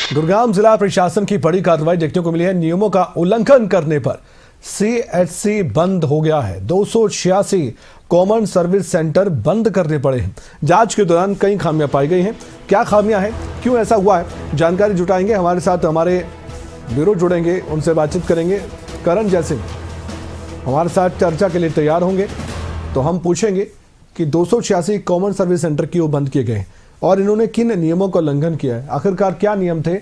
गुरुग्राम जिला प्रशासन की बड़ी कार्रवाई देखने को मिली है। नियमों का उल्लंघन करने पर सीएचसी बंद हो गया है। 286 कॉमन सर्विस सेंटर बंद करने पड़े हैं। जांच के दौरान कई खामियां पाई गई हैं। क्या खामियां हैं, क्यों ऐसा हुआ है, जानकारी जुटाएंगे। हमारे साथ हमारे ब्यूरो जुड़ेंगे, उनसे बातचीत करेंगे। करण जयसिंह हमारे साथ चर्चा के लिए तैयार होंगे, तो हम पूछेंगे कि 286 कॉमन सर्विस सेंटर क्यों बंद किए गए और इन्होंने किन नियमों का उल्लंघन किया है, आखिरकार क्या नियम थे,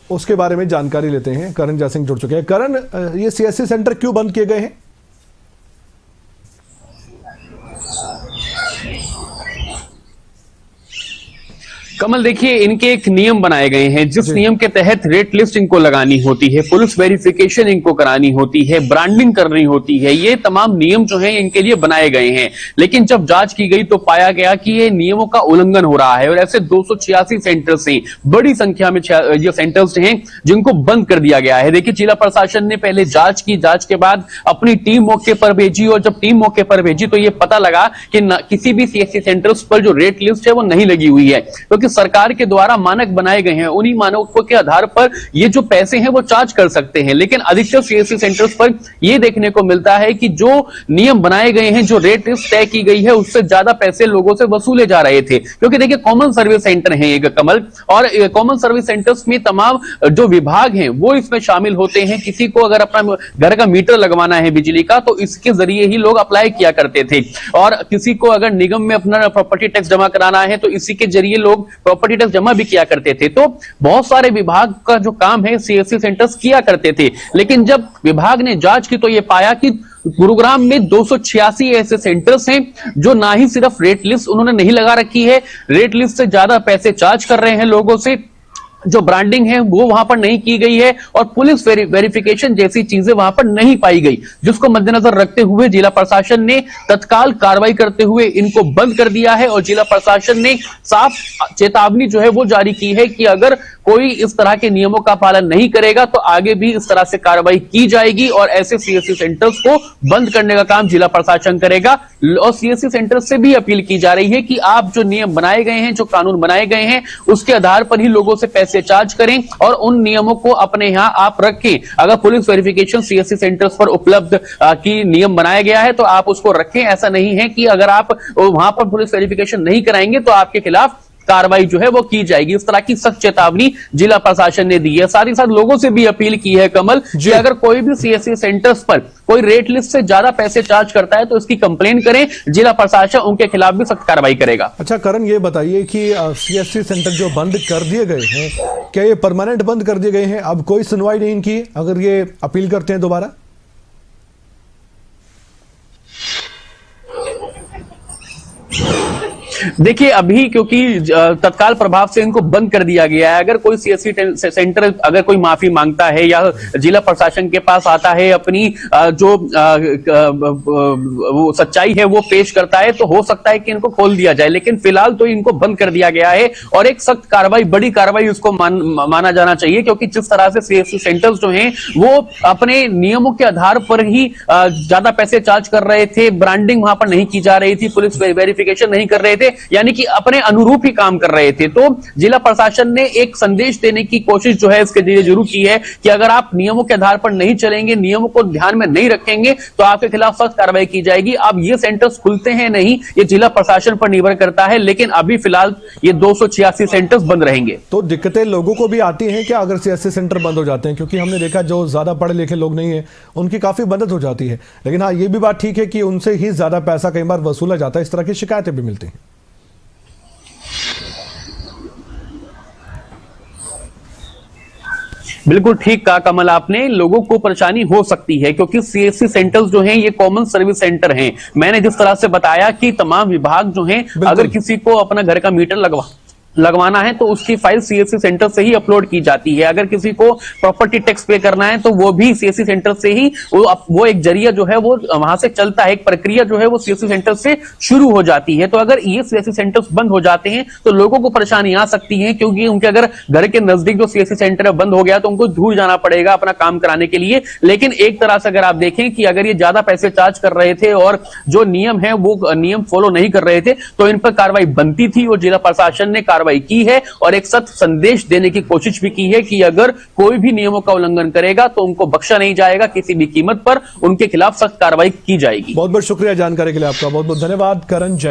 उसके बारे में जानकारी लेते हैं। करण जयसिंह जुड़ चुके हैं। करण, ये सीएससी सेंटर क्यों बंद किए गए हैं? कमल, देखिए, इनके एक नियम बनाए गए हैं जिस नियम के तहत रेट लिस्ट इनको लगानी होती है, पुलिस वेरिफिकेशन इनको करानी होती है, ब्रांडिंग करनी होती है। ये तमाम नियम जो हैं इनके लिए बनाए गए हैं। लेकिन जब जांच की गई तो पाया गया कि ये नियमों का उल्लंघन हो रहा है और ऐसे 286 सेंटर्स हैं, बड़ी संख्या में ये सेंटर्स हैं जिनको बंद कर दिया गया है। देखिए, जिला प्रशासन ने पहले जांच की, जांच के बाद अपनी टीम मौके पर भेजी और जब टीम मौके पर भेजी तो ये पता लगा कि किसी भी सीएससी सेंटर्स पर जो रेट लिस्ट है वो नहीं लगी हुई है, क्योंकि सरकार के द्वारा मानक बनाए गए हैं। उन्हीं मानकों के आधार पर ये जो पैसे हैं वो चार्ज कर सकते हैं। लेकिन अधिकतर सीएससी सेंटर्स पर ये देखने को मिलता है कि जो नियम बनाए गए हैं, जो रेट लिस्ट तय की गई है, उससे ज्यादा पैसे लोगों से वसूले जा रहे थे। क्योंकि देखिए, कॉमन सर्विस सेंटर है एक, कमल, और कॉमन सर्विस सेंटर्स में तमाम जो विभाग हैं वो इसमें शामिल होते हैं। किसी को अगर अपना घर का मीटर लगवाना है बिजली का तो इसके जरिए ही लोग अप्लाई किया करते थे, और किसी को अगर निगम में अपना प्रॉपर्टी टैक्स जमा कराना है तो इसी के जरिए लोग प्रॉपर्टी टैक्स जमा भी किया करते थे। तो बहुत सारे विभाग का जो काम है सीएससी सेंटर्स किया करते थे। लेकिन जब विभाग ने जांच की तो यह पाया कि गुरुग्राम में 286 ऐसे सेंटर्स हैं जो ना ही सिर्फ रेट लिस्ट उन्होंने नहीं लगा रखी है, रेट लिस्ट से ज्यादा पैसे चार्ज कर रहे हैं लोगों से, जो ब्रांडिंग है वो वहां पर नहीं की गई है और पुलिस वेरिफिकेशन जैसी चीजें वहां पर नहीं पाई गई, जिसको मद्देनजर रखते हुए जिला प्रशासन ने तत्काल कार्रवाई करते हुए इनको बंद कर दिया है। और जिला प्रशासन ने साफ चेतावनी जो है वो जारी की है कि अगर कोई इस तरह के नियमों का पालन नहीं करेगा तो आगे भी इस तरह से कार्रवाई की जाएगी और ऐसे सीएससी सेंटर्स को बंद करने का काम जिला प्रशासन करेगा। और सीएससी सेंटर्स से भी अपील की जा रही है कि आप जो नियम बनाए गए हैं, जो कानून बनाए गए हैं, उसके आधार पर ही लोगों से पैसे चार्ज करें और उन नियमों को अपने यहां आप रखें। अगर पुलिस वेरिफिकेशन सीएससी सेंटर्स पर उपलब्ध की नियम बनाया गया है तो आप उसको रखें। ऐसा नहीं है कि अगर आप वहां पर पुलिस वेरिफिकेशन नहीं कराएंगे तो आपके खिलाफ कार्रवाई जो है वो की जाएगी। इस तरह की सख्त चेतावनी जिला प्रशासन ने दी है। साथ ही साथ लोगों से भी अपील की है, कमल, कि अगर कोई भी सीएससी सेंटर्स पर कोई रेट लिस्ट से ज्यादा पैसे चार्ज करता है तो इसकी कंप्लेन करें, जिला प्रशासन उनके खिलाफ भी सख्त कार्रवाई करेगा। अच्छा करण, ये बताइए कि सीएससी सेंटर जो बंद कर दिए गए हैं, क्या ये परमानेंट बंद कर दिए गए हैं? अब कोई सुनवाई नहीं इनकी अगर ये अपील करते हैं दोबारा? देखिए, अभी क्योंकि तत्काल प्रभाव से इनको बंद कर दिया गया है, अगर कोई सीएससी सेंटर अगर कोई माफी मांगता है या जिला प्रशासन के पास आता है, अपनी जो वो सच्चाई है वो पेश करता है, तो हो सकता है कि इनको खोल दिया जाए। लेकिन फिलहाल तो इनको बंद कर दिया गया है और एक सख्त कार्रवाई, बड़ी कार्रवाई उसको माना जाना चाहिए, क्योंकि जिस तरह से सीएससी सेंटर्स जो हैं वो अपने नियमों के आधार पर ही ज्यादा पैसे चार्ज कर रहे थे, ब्रांडिंग वहां पर नहीं की जा रही थी, पुलिस वेरिफिकेशन नहीं कर रहे थे, यानी कि अपने अनुरूप ही काम कर रहे थे। तो जिला प्रशासन ने एक संदेश देने की कोशिश जो है इसके लिए जरूर की है कि अगर आप नियमों के आधार पर नहीं चलेंगे, नियमों को ध्यान में नहीं रखेंगे तो आपके खिलाफ सख्त कार्रवाई की जाएगी। अब ये सेंटर्स खुलते हैं नहीं, ये जिला प्रशासन पर निर्भर करता है, लेकिन अभी फिलहाल ये 286 सेंटर्स बंद रहेंगे। तो दिक्कतें लोगों को भी आती हैं क्या अगर सीएससी सेंटर बंद हो जाते हैं? क्योंकि हमने देखा जो ज्यादा पढ़े लिखे लोग नहीं है उनकी काफी मदद हो जाती है, लेकिन हाँ, ये भी बात ठीक है कि उनसे ही ज्यादा पैसा कई बार वसूला जाता है। इस तरह की शिकायतें भी मिलती हैं। बिल्कुल ठीक कहा कमल आपने, लोगों को परेशानी हो सकती है क्योंकि सीएससी सेंटर्स जो हैं ये कॉमन सर्विस सेंटर हैं। मैंने जिस तरह से बताया कि तमाम विभाग जो हैं, अगर किसी को अपना घर का मीटर लगवाना है तो उसकी फाइल सीएससी सेंटर से ही अपलोड की जाती है। अगर किसी को प्रॉपर्टी टैक्स पे करना है तो वो भी सीएससी सेंटर से ही, वो एक जरिया जो है वो वहां से चलता है, एक प्रक्रिया जो है वो सीएससी सेंटर से शुरू हो जाती है। तो अगर ये सीएससी सेंटर्स बंद हो जाते हैं तो लोगों को परेशानी आ सकती है, क्योंकि उनके अगर घर के नजदीक जो सीएससी सेंटर है बंद हो गया तो उनको दूर जाना पड़ेगा अपना काम कराने के लिए। लेकिन एक तरह से अगर आप देखें कि अगर ये ज्यादा पैसे चार्ज कर रहे थे और जो नियम है वो नियम फॉलो नहीं कर रहे थे तो इन पर कार्रवाई बनती थी और जिला प्रशासन ने कार्रवाई कार्रवाई की है और एक सख्त संदेश देने की कोशिश भी की है कि अगर कोई भी नियमों का उल्लंघन करेगा तो उनको बख्शा नहीं जाएगा, किसी भी कीमत पर उनके खिलाफ सख्त कार्रवाई की जाएगी। बहुत बहुत शुक्रिया जानकारी के लिए आपका, बहुत बहुत धन्यवाद करण जैन।